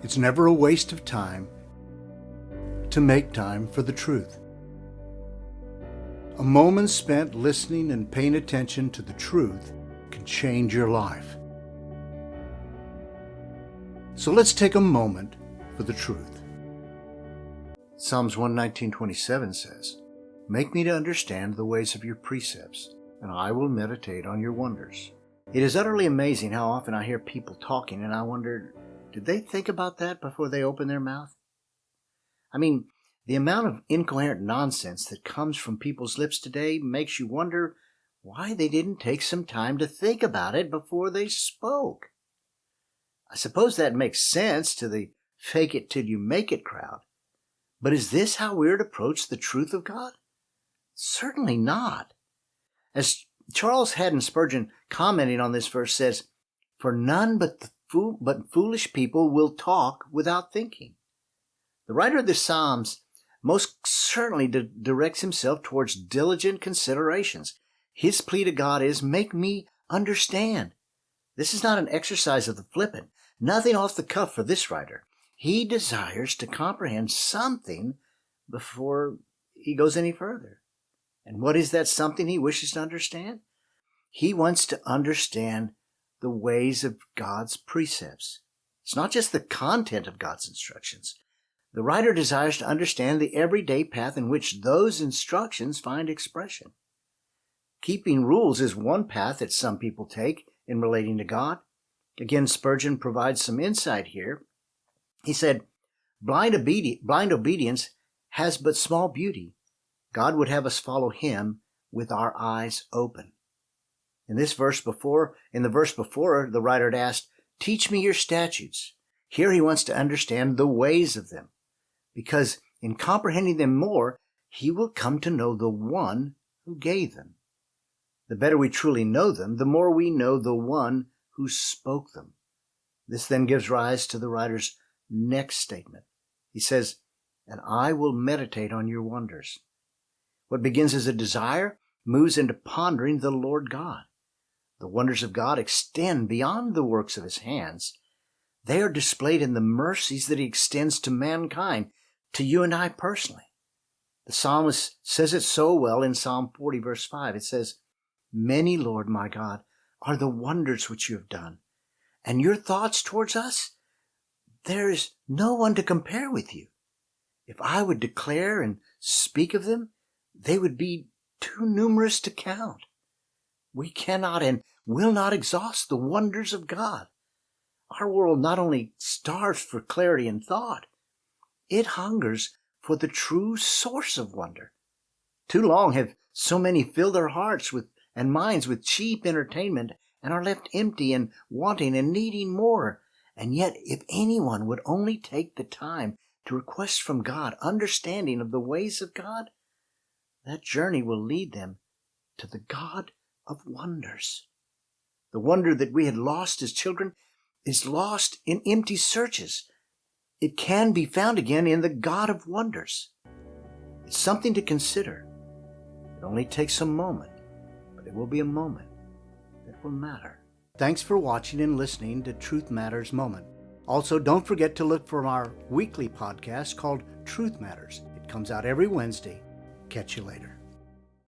It's never a waste of time to make time for the truth. A moment spent listening and paying attention to the truth can change your life. So let's take a moment for the truth. Psalms 119:27 says, "Make me to understand the ways of your precepts, and I will meditate on your wonders." It is utterly amazing how often I hear people talking, and I wonder, did they think about that before they open their mouth? I mean, the amount of incoherent nonsense that comes from people's lips today makes you wonder why they didn't take some time to think about it before they spoke. I suppose that makes sense to the fake it till you make it crowd. But is this how we're to approach the truth of God? Certainly not. As Charles Haddon Spurgeon, commenting on this verse, says, "For none but foolish people will talk without thinking." The writer of the Psalms most certainly directs himself towards diligent considerations. His plea to God is, "Make me understand." This is not an exercise of the flippant, nothing off the cuff for this writer. He desires to comprehend something before he goes any further. And what is that something he wishes to understand? He wants to understand the ways of God's precepts. It's not just the content of God's instructions. The writer desires to understand the everyday path in which those instructions find expression. Keeping rules is one path that some people take in relating to God. Again, Spurgeon provides some insight here. He said, blind obedience has but small beauty. God would have us follow him with our eyes open. In the verse before, the writer had asked, "Teach me your statutes." Here he wants to understand the ways of them, because in comprehending them more, he will come to know the one who gave them. The better we truly know them, the more we know the one who spoke them. This then gives rise to the writer's next statement. He says, "And I will meditate on your wonders." What begins as a desire moves into pondering the Lord God. The wonders of God extend beyond the works of his hands. They are displayed in the mercies that he extends to mankind, to you and I personally. The psalmist says it so well in Psalm 40, verse 5. It says, "Many, Lord my God, are the wonders which you have done, and your thoughts towards us, there is no one to compare with you. If I would declare and speak of them, they would be too numerous to count." We cannot and will not exhaust the wonders of God. Our world not only starves for clarity in thought, it hungers for the true source of wonder. Too long have so many filled their hearts and minds with cheap entertainment and are left empty and wanting and needing more. And yet, if anyone would only take the time to request from God understanding of the ways of God, that journey will lead them to the God of wonders. The wonder that we had lost as children is lost in empty searches. It can be found again in the God of wonders. It's something to consider. It only takes a moment, but it will be a moment that will matter. Thanks for watching and listening to Truth Matters Moment. Also, don't forget to look for our weekly podcast called Truth Matters. It comes out every Wednesday. Catch you later.